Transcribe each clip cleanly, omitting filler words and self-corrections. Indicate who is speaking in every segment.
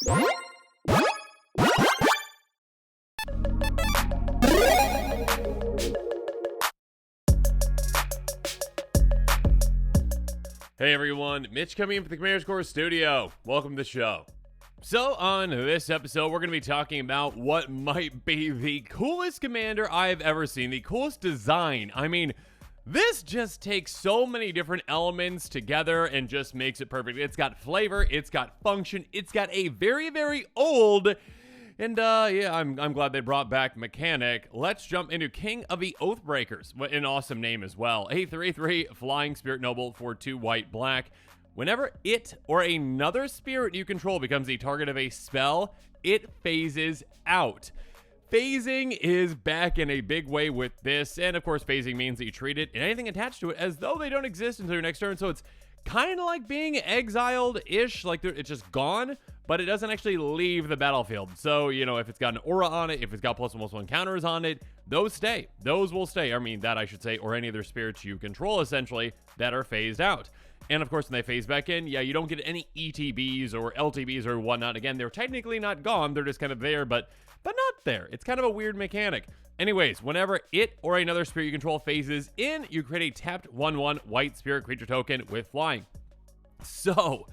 Speaker 1: Hey everyone, Mitch coming in from the Commander's Core Studio. Welcome to the show. So on this episode, we're going to be talking about what might be the coolest commander I've ever seen, the coolest design. I mean, this just takes so many different elements together and just makes it perfect. It's got flavor, it's got function, it's got a very, very old, and yeah, I'm glad they brought back mechanic. Let's jump into King of the Oathbreakers. What an awesome name as well. A 3/3 Flying Spirit Noble for 2 white black. Whenever it or another spirit you control becomes the target of a spell, it phases out. Phasing is back in a big way with this, and of course phasing means that you treat it and anything attached to it as though they don't exist until your next turn, so it's kind of like being exiled-ish, like it's just gone, but it doesn't actually leave the battlefield. So, you know, if it's got an aura on it, if it's got +1/+1 counters on it, those stay. Those will stay. I mean, that I should say, or any other spirits you control, essentially, that are phased out. And of course, when they phase back in, yeah, you don't get any ETBs or LTBs or whatnot. Again, they're technically not gone. They're just kind of there, but not there. It's kind of a weird mechanic. Anyways, whenever it or another spirit you control phases in, you create a tapped 1/1 white spirit creature token with flying. So,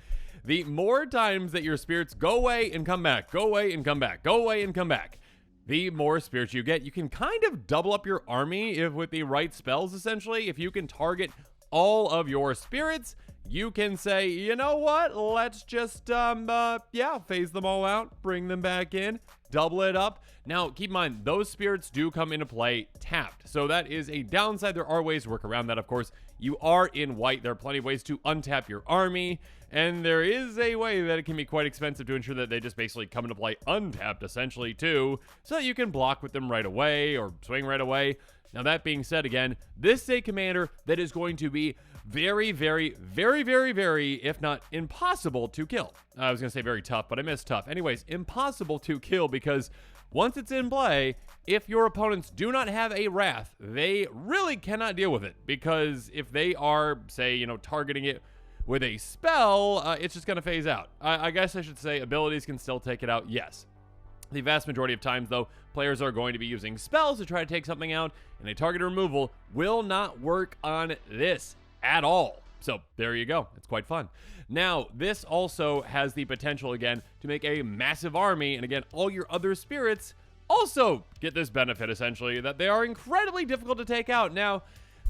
Speaker 1: the more times that your spirits go away and come back, go away and come back, go away and come back, the more spirits you get. You can kind of double up your army if with the right spells, essentially. If you can target all of your spirits, you can say, you know what, let's just, yeah, phase them all out, bring them back in, double it up. Now, keep in mind, those spirits do come into play tapped, so that is a downside. There are ways to work around that, of course. You are in white. There are plenty of ways to untap your army, and there is a way that it can be quite expensive to ensure that they just basically come into play untapped, essentially, too, so that you can block with them right away or swing right away. Now, that being said, again, this is a commander that is going to be very, very, very, very, very, if not impossible to kill. I was going to say very tough, but I missed tough. Anyways, impossible to kill because once it's in play, if your opponents do not have a Wrath, they really cannot deal with it, because if they are, say, you know, targeting it with a spell, it's just going to phase out. I guess I should say abilities can still take it out, yes. The vast majority of times, though, players are going to be using spells to try to take something out, and a target removal will not work on this at all. So there you go. It's quite fun. Now, this also has the potential, again, to make a massive army, and again, all your other spirits also get this benefit, essentially, that they are incredibly difficult to take out. Now,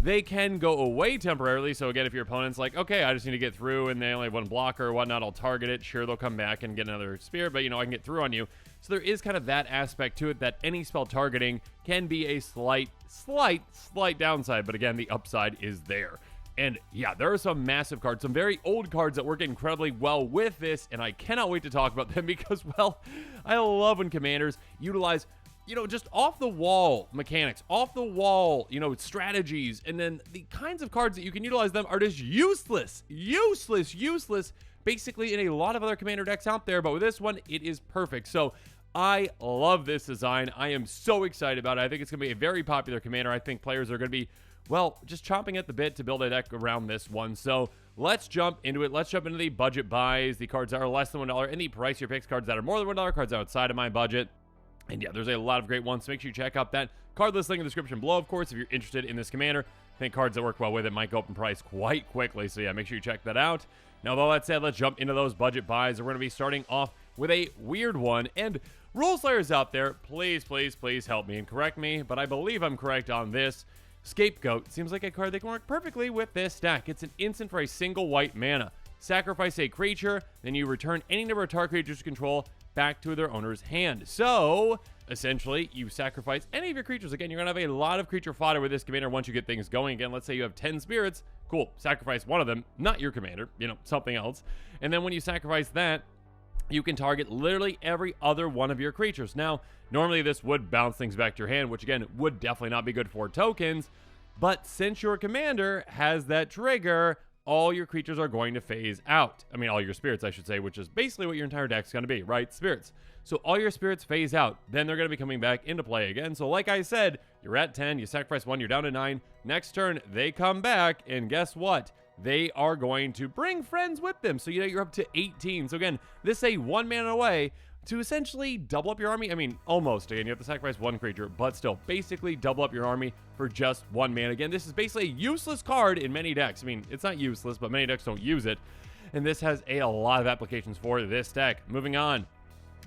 Speaker 1: they can go away temporarily, so again, if your opponent's like, okay, I just need to get through, and they only have one blocker or whatnot, I'll target it. Sure, they'll come back and get another spirit, but, you know, I can get through on you. So there is kind of that aspect to it, that any spell targeting can be a slight downside, but again, the upside is there. And yeah, there are some massive cards, some very old cards that work incredibly well with this, and I cannot wait to talk about them because, well, I love when commanders utilize, you know, just off-the-wall mechanics, off-the-wall, you know, strategies, and then the kinds of cards that you can utilize them are just useless, basically in a lot of other commander decks out there, but with this one, it is perfect. So I love this design. I am so excited about it. I think it's going to be a very popular commander. I think players are going to be, well, just chomping at the bit to build a deck around this one. So let's jump into it. Let's jump into the budget buys, the cards that are less than $1, and the price your picks, cards that are more than $1, cards outside of my budget. And yeah, there's a lot of great ones. So make sure you check out that card list link in the description below, of course, if you're interested in this commander. I think cards that work well with it might go up in price quite quickly. So yeah, make sure you check that out. Now, with all that said, let's jump into those budget buys. We're going to be starting off with a weird one. And Rule Slayers out there, please, please, please help me and correct me, but I believe I'm correct on this. Scapegoat seems like a card that can work perfectly with this deck. It's an instant for a single white mana. Sacrifice a creature, then you return any number of target creatures you control back to their owner's hand. So, essentially, you sacrifice any of your creatures. Again, you're going to have a lot of creature fodder with this commander once you get things going. Again, let's say you have 10 spirits. Cool, sacrifice one of them, not your commander, you know, something else. And then when you sacrifice that, you can target literally every other one of your creatures. Now, normally this would bounce things back to your hand, which again, would definitely not be good for tokens. But since your commander has that trigger, all your creatures are going to phase out. I mean, all your spirits, I should say, which is basically what your entire deck's going to be, right? Spirits. So all your spirits phase out. Then they're going to be coming back into play again. So like I said, you're at 10, you sacrifice one, you're down to 9. Next turn, they come back, and guess what? they are going to bring friends with them. So, you're up to 18. So again, this is a 1 mana away to essentially double up your army. I mean, almost. Again, you have to sacrifice 1 creature, but still, basically double up your army for just 1 mana. Again, this is basically a useless card in many decks. I mean, it's not useless, but many decks don't use it. And this has a lot of applications for this deck. Moving on.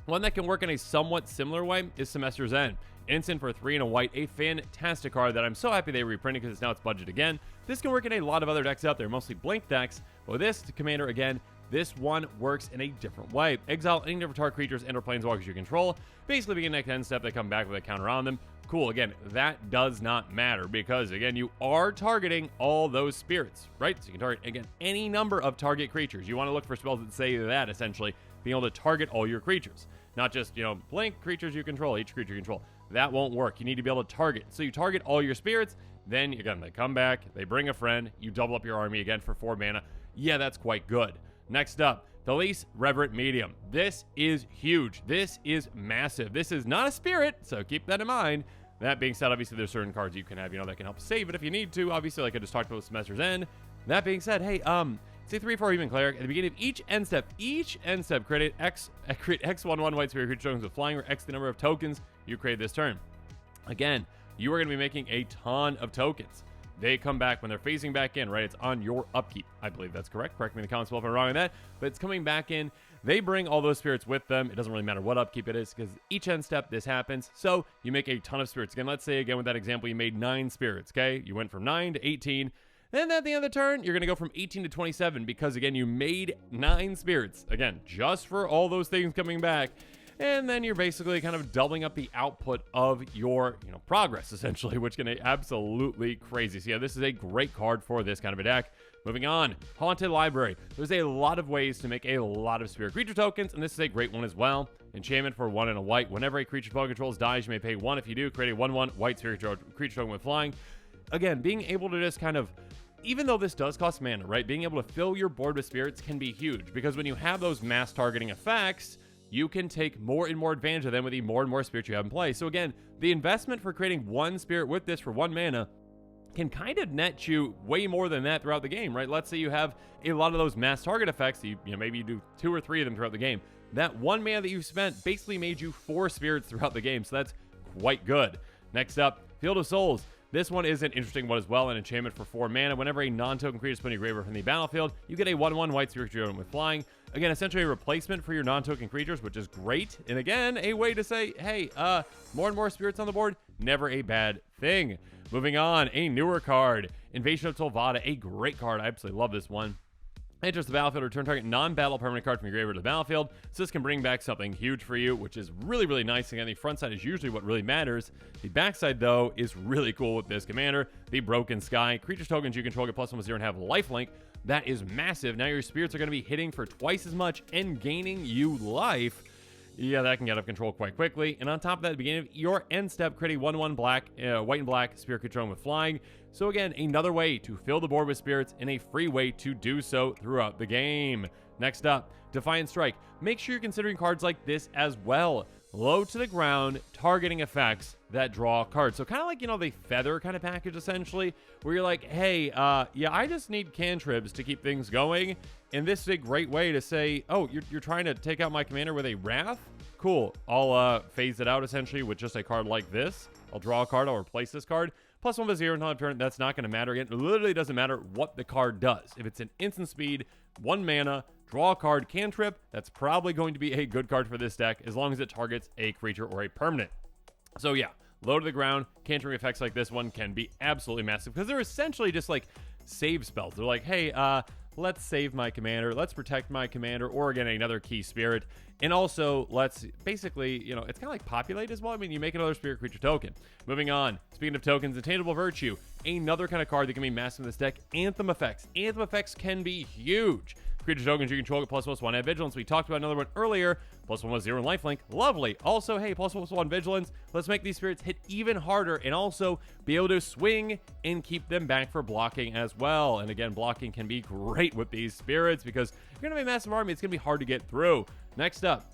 Speaker 1: One that can work in a somewhat similar way is Semester's End. Instant for 3 and a white, a fantastic card that I'm so happy they reprinted because now it's budget again. This can work in a lot of other decks out there, mostly blank decks. But with this commander, again, this one works in a different way. Exile any number of target creatures and or planeswalkers you control. Basically, begin next end step, they come back with a counter on them. Cool, again, that does not matter because, again, you are targeting all those spirits, right? So you can target, again, any number of target creatures. You want to look for spells that say that, essentially, being able to target all your creatures. Not just, blank creatures you control, each creature you control. That won't work. You need to be able to target. So you target all your spirits, then, again, they come back, they bring a friend, you double up your army again for 4 mana. Yeah, that's quite good. Next up, the Least Reverent Medium. This is huge. This is massive. This is not a spirit, so keep that in mind. That being said, obviously, there's certain cards you can have, that can help save it if you need to. Obviously, like I just talked about with Semester's End. That being said, hey, say 3/4 Human Cleric. At the beginning of each end step, create X 1/1 white spirit creature tokens with flying or X the number of tokens you create this turn. Again, you are going to be making a ton of tokens. They come back when they're phasing back in, right? It's on your upkeep. I believe that's correct. Correct me in the comments below if I'm wrong on that. But it's coming back in. They bring all those spirits with them. It doesn't really matter what upkeep it is because each end step this happens. So you make a ton of spirits. Again, let's say, again, with that example, you made 9 spirits, okay? You went from 9 to 18. Then at the end of the turn, you're going to go from 18 to 27 because, again, you made 9 spirits. Again, just for all those things coming back. And then you're basically kind of doubling up the output of your, progress, essentially, which can be absolutely crazy. So, yeah, this is a great card for this kind of a deck. Moving on, Haunted Library. There's a lot of ways to make a lot of spirit creature tokens, and this is a great one as well. Enchantment for 1 and a white. Whenever a creature opponent controls dies, you may pay 1. If you do, create a 1/1 white spirit creature token with flying. Again, being able to just kind of, even though this does cost mana, right? Being able to fill your board with spirits can be huge because when you have those mass targeting effects, you can take more and more advantage of them with the more and more spirits you have in play. So again, the investment for creating 1 spirit with this for 1 mana can kind of net you way more than that throughout the game, right? Let's say you have a lot of those mass target effects. Maybe you do 2 or 3 of them throughout the game. That 1 mana that you spent basically made you 4 spirits throughout the game. So that's quite good. Next up, Field of Souls. This one is an interesting one as well, an enchantment for 4 mana. Whenever a non-token creature is put in your graveyard from the battlefield, you get a 1/1 white spirit creature with flying. Again, essentially a replacement for your non-token creatures, which is great. And again, a way to say, hey, more and more spirits on the board, never a bad thing. Moving on, a newer card, Invasion of Tolvada, a great card. I absolutely love this one. Enters the battlefield, return target non-battle permanent card from your graveyard to the battlefield. So this can bring back something huge for you, which is really, really nice. Again, the front side is usually what really matters. The backside, though, is really cool with this commander. The Broken Sky. Creature tokens you control get +1/+0 and have lifelink. That is massive. Now your spirits are going to be hitting for twice as much and gaining you life. Yeah, that can get out of control quite quickly. And on top of that, at the beginning of your end step, create a 1/1 white and black spirit control with flying. So again, another way to fill the board with spirits and a free way to do so throughout the game. Next up, Defiant Strike. Make sure you're considering cards like this as well. Low to the ground, targeting effects that draw cards. So kind of like, the Feather kind of package, essentially, where you're like, hey, yeah, I just need cantrips to keep things going. And this is a great way to say, oh, you're trying to take out my commander with a Wrath? Cool. I'll phase it out, essentially, with just a card like this. I'll draw a card. I'll replace this card. +1/+0 until end turn. That's not going to matter. Again, it literally doesn't matter what the card does. If it's an instant speed, 1 mana, draw a card, cantrip, that's probably going to be a good card for this deck as long as it targets a creature or a permanent. So yeah, low to the ground, cantrip effects like this one can be absolutely massive because they're essentially just like save spells. They're like, hey, let's save my commander, let's protect my commander, or again, another key spirit. And also, let's basically, it's kind of like populate as well. I mean, you make another spirit creature token. Moving on, speaking of tokens, Intangible Virtue, another kind of card that can be massive in this deck, Anthem Effects. Anthem Effects can be huge. Creature tokens you control get ++1 have vigilance. We talked about another one earlier, +1/+0 and lifelink. Lovely. Also, hey, ++1 vigilance. Let's make these spirits hit even harder and also be able to swing and keep them back for blocking as well. And again, blocking can be great with these spirits because you're going to have a massive army. It's going to be hard to get through. Next up,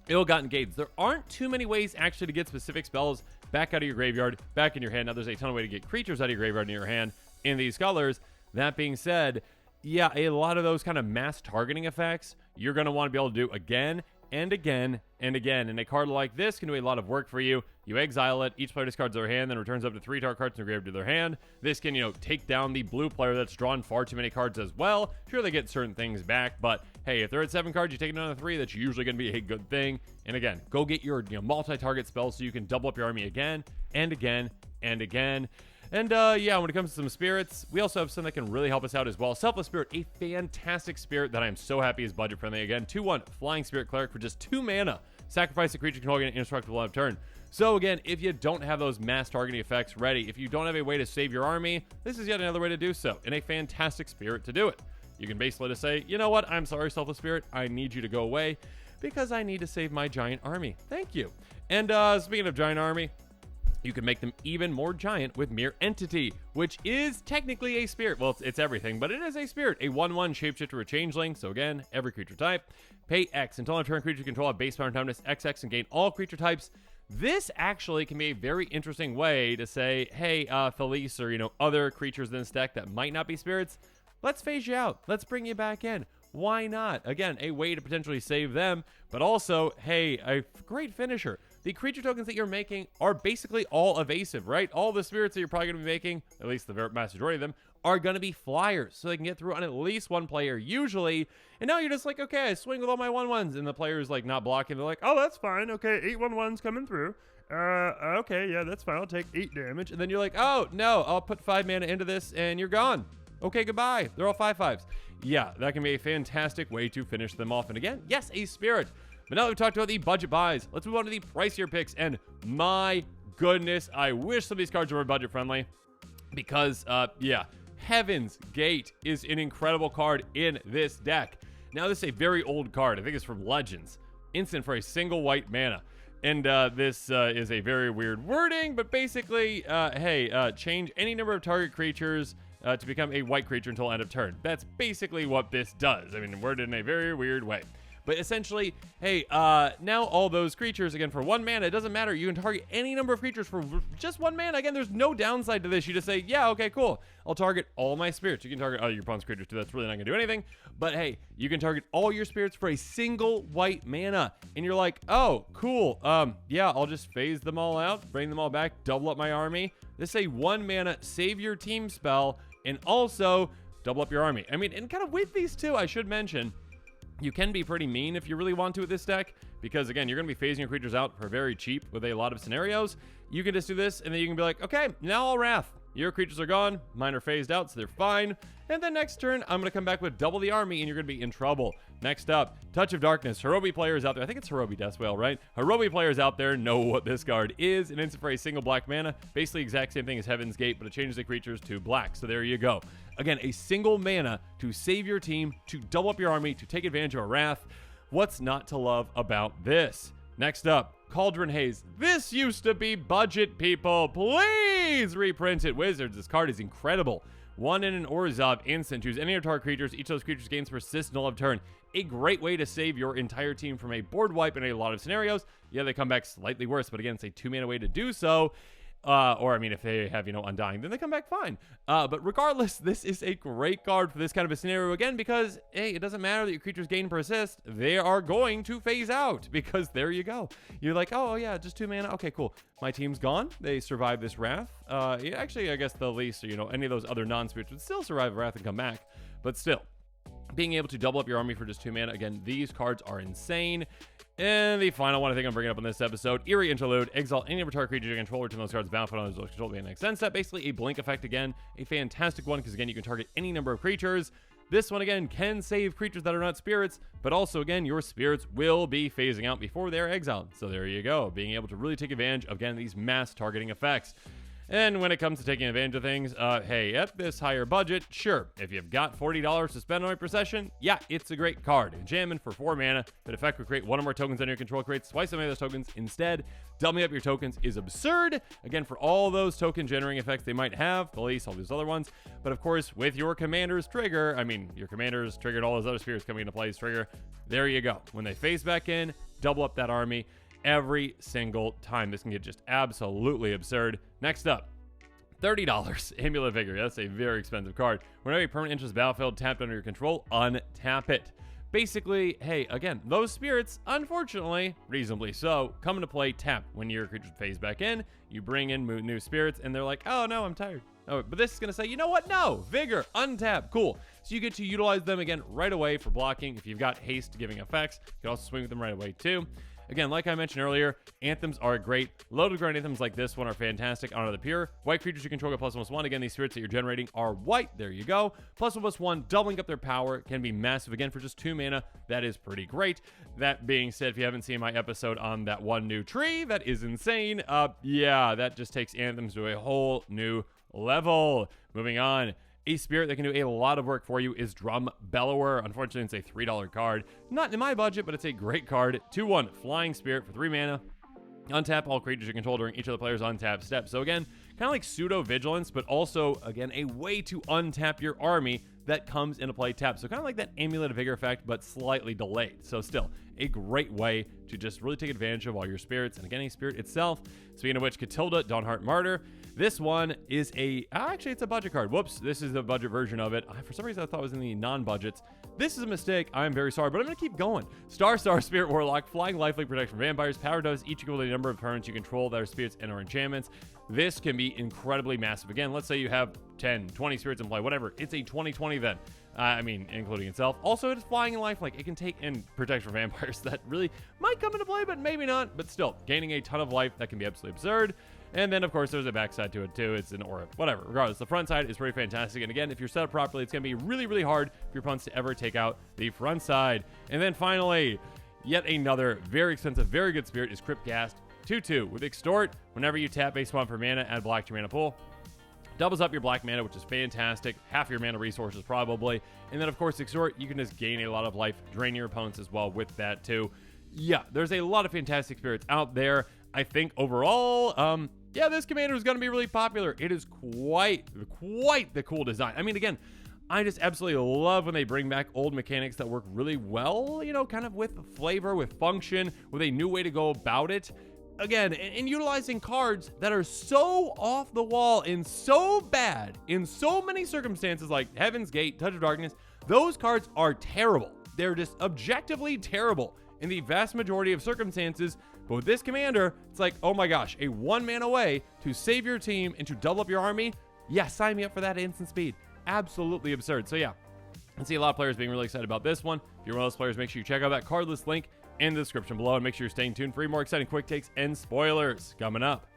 Speaker 1: Ill-Gotten Gains. There aren't too many ways actually to get specific spells back out of your graveyard, back in your hand. Now, there's a ton of ways to get creatures out of your graveyard in your hand in these colors. That being said, yeah, a lot of those kind of mass targeting effects, you're going to want to be able to do again and again and again. And a card like this can do a lot of work for you. You exile it, each player discards their hand, then returns up to 3 target cards in their grave to their hand. This can, take down the blue player that's drawn far too many cards as well. Sure, they get certain things back, but hey, if they're at 7 cards, you take it down to 3, that's usually going to be a good thing. And again, go get your multi-target spells so you can double up your army again and again and again. And yeah, when it comes to some spirits, we also have some that can really help us out as well. Selfless Spirit, a fantastic spirit that I am so happy is budget friendly. Again, 2/1 Flying Spirit Cleric for just 2 mana. Sacrifice a creature controlling an indestructible end of turn. So again, if you don't have those mass targeting effects ready, if you don't have a way to save your army, this is yet another way to do so, and a fantastic spirit to do it. You can basically just say, you know what, I'm sorry, Selfless Spirit, I need you to go away because I need to save my giant army. Thank you. And speaking of giant army, you can make them even more giant with Mere Entity, which is technically a spirit. Well, it's everything, but it is a spirit. A 1/1 shapeshifter or changeling. So again, every creature type. Pay X. Until end of turn, creature control have base power and toughness XX and gain all creature types. This actually can be a very interesting way to say, hey, Felice or, other creatures in this deck that might not be spirits, let's phase you out. Let's bring you back in. Why not? Again, a way to potentially save them, but also, hey, a great finisher. The creature tokens that you're making are basically all evasive, right? All the spirits that you're probably going to be making, at least the vast majority of them, are going to be flyers. So they can get through on at least one player usually. And now you're just like, okay, I swing with all my 1/1s. And the player's like not blocking. They're like, oh, that's fine. Okay, 8 1/1s coming through. Okay, yeah, that's fine. I'll take 8 damage. And then you're like, oh, no, I'll put 5 mana into this and you're gone. Okay, goodbye. They're all 5/5s. Yeah, that can be a fantastic way to finish them off. And again, yes, a spirit. But now that we've talked about the budget buys, let's move on to the pricier picks. And my goodness, I wish some of these cards were budget friendly because, yeah, Heaven's Gate is an incredible card in this deck. Now, this is a very old card. I think it's from Legends. Instant for a single white mana. And this is a very weird wording, but basically, hey, change any number of target creatures to become a white creature until end of turn. That's basically what this does. I mean, worded in a very weird way. But essentially, hey, now all those creatures, again, for 1 mana, it doesn't matter. You can target any number of creatures for just 1 mana. Again, there's no downside to this. You just say, yeah, okay, cool. I'll target all my spirits. You can target your opponent's creatures too. That's really not going to do anything. But hey, you can target all your spirits for a single white mana. And you're like, oh, cool. Yeah, I'll just phase them all out, bring them all back, double up my army. This is a 1 mana save your team spell, and also double up your army. I mean, and kind of with these two, I should mention, you can be pretty mean if you really want to with this deck, because again, you're going to be phasing your creatures out for very cheap with a lot of scenarios. You can just do this, and then you can be like, okay, now I'll Wrath. Your creatures are gone, mine are phased out, so they're fine. And then next turn, I'm going to come back with double the army, and you're going to be in trouble. Next up, Touch of Darkness. Hirobi players out there, I think it's Hirobi Deathwhale, right? Hirobi players out there know what this card is. An instant for a single black mana. Basically exact same thing as Heaven's Gate, but it changes the creatures to black. So there you go. Again, a single mana to save your team, to double up your army, to take advantage of a Wrath. What's not to love about this? Next up, Cauldron Haze. This used to be budget, people. Please reprint it, Wizards. This card is incredible. 1 in an Orzhov instant. Choose any of target creatures. Each of those creatures gains persist until end of turn. A great way to save your entire team from a board wipe in a lot of scenarios. Yeah, they come back slightly worse, but again, it's a 2 mana way to do so. Or, I mean, if they have, Undying, then they come back fine. But regardless, this is a great card for this kind of a scenario again, because, hey, it doesn't matter that your creatures gain persist. They are going to phase out, because there you go. You're like, oh, yeah, just 2 mana. Okay, cool. My team's gone. They survived this Wrath. Yeah, actually, I guess the least, any of those other non-spirits would still survive Wrath and come back. But still, being able to double up your army for just 2 mana, again, these cards are insane. And the final one I think I'm bringing up on this episode, Eerie Interlude. Exile any of your target creatures you control, return those cards bound on those control the next end step. Basically a blink effect again. A fantastic one because again, you can target any number of creatures. This one again can save creatures that are not spirits, but also again, your spirits will be phasing out before they're exiled. So there you go, being able to really take advantage of, again, these mass targeting effects. And when it comes to taking advantage of things, hey, at this higher budget, sure, if you've got $40 to spend on it per session, yeah, it's a great card. Enchantment for 4 mana, that effect will create 1 or more tokens under your control, creates twice as many of those tokens instead. Doubling up your tokens is absurd, again, for all those token generating effects they might have, Felice, all these other ones. But of course, with your commander's trigger, I mean, your commander's triggered all those other spheres coming into play, trigger, there you go. When they phase back in, double up that army every single time. This can get just absolutely absurd. Next up, $30. Amulet Vigor. That's a very expensive card. Whenever a permanent enters the battlefield tapped under your control, untap it. Basically, hey, again, those spirits, unfortunately, reasonably so, come into play tapped. When your creature phase back in, you bring in new spirits, and they're like, oh no, I'm tired. Oh, but this is going to say, you know what? No, Vigor, untap, cool. So you get to utilize them again right away for blocking. If you've got haste giving effects, you can also swing with them right away too. Again, like I mentioned earlier, anthems are great. Loaded ground anthems like this one are fantastic. Honor the Pure. White creatures you control get +1/+1. Again, these spirits that you're generating are white. There you go. +1/+1, doubling up their power can be massive. Again, for just 2 mana, that is pretty great. That being said, if you haven't seen my episode on that one new tree, that is insane. Yeah, that just takes anthems to a whole new level. Moving on. A spirit that can do a lot of work for you is Drum Bellower. Unfortunately, it's a $3 card. Not in my budget, but it's a great card. 2/1 Flying Spirit for 3 mana. Untap all creatures you control during each of the player's untap steps. So again, kind of like pseudo vigilance, but also, again, a way to untap your army that comes into play tapped. So kind of like that Amulet of Vigor effect, but slightly delayed. So still, a great way to just really take advantage of all your spirits. And again, a spirit itself. Speaking of which, Catilda, Dawnheart Martyr. This one is actually, it's a budget card. Whoops, this is the budget version of it. For some reason, I thought it was in the non-budgets. This is a mistake. I'm very sorry, but I'm going to keep going. Star Spirit Warlock, Flying Lifelink Protection from Vampires. Power does each equal to the number of turns you control that are spirits and or enchantments. This can be incredibly massive. Again, let's say you have 10, 20 spirits in play, whatever. It's a 20/20 then. I mean, including itself. Also, it is flying and lifelink. It can take in protection from vampires that really might come into play, but maybe not. But still, gaining a ton of life, that can be absolutely absurd. And then, of course, there's a backside to it, too. It's an aura. Whatever. Regardless, the front side is pretty fantastic. And again, if you're set up properly, it's going to be really, really hard for your opponents to ever take out the front side. And then finally, yet another very expensive, very good spirit is Cryptghast. 2/2 with Extort. Whenever you tap a swamp for mana, add black to your mana pool. Doubles up your black mana, which is fantastic. Half your mana resources, probably. And then, of course, Extort, you can just gain a lot of life, drain your opponents as well with that, too. Yeah, there's a lot of fantastic spirits out there. I think overall, yeah, this commander is going to be really popular. It is quite the cool design. I mean, again, I just absolutely love when they bring back old mechanics that work really well, you know, kind of with flavor, with function, with a new way to go about it. Again, in utilizing cards that are so off the wall and so bad in so many circumstances, like Heaven's Gate, Touch of Darkness, those cards are terrible. They're just objectively terrible in the vast majority of circumstances. But with this commander, it's like, oh my gosh, a 1-mana way to save your team and to double up your army. Yeah, sign me up for that instant speed. Absolutely absurd. So yeah, I see a lot of players being really excited about this one. If you're one of those players, make sure you check out that card list link in the description below, and make sure you're staying tuned for more exciting quick takes and spoilers coming up.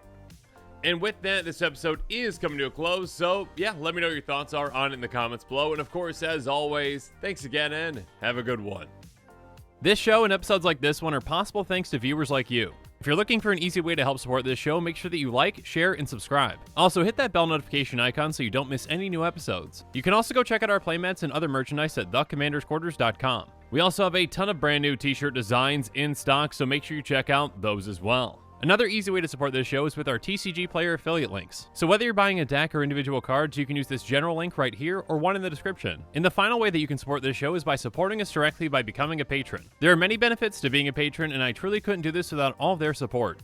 Speaker 1: And with that, this episode is coming to a close. So yeah, let me know what your thoughts are on it in the comments below. And of course, as always, thanks again and have a good one. This show and episodes like this one are possible thanks to viewers like you. If you're looking for an easy way to help support this show, make sure that you like, share, and subscribe. Also, hit that bell notification icon so you don't miss any new episodes. You can also go check out our playmats and other merchandise at thecommandersquarters.com. We also have a ton of brand new t-shirt designs in stock, so make sure you check out those as well. Another easy way to support this show is with our TCG player affiliate links. So whether you're buying a deck or individual cards, you can use this general link right here or one in the description. And the final way that you can support this show is by supporting us directly by becoming a patron. There are many benefits to being a patron, and I truly couldn't do this without all of their support.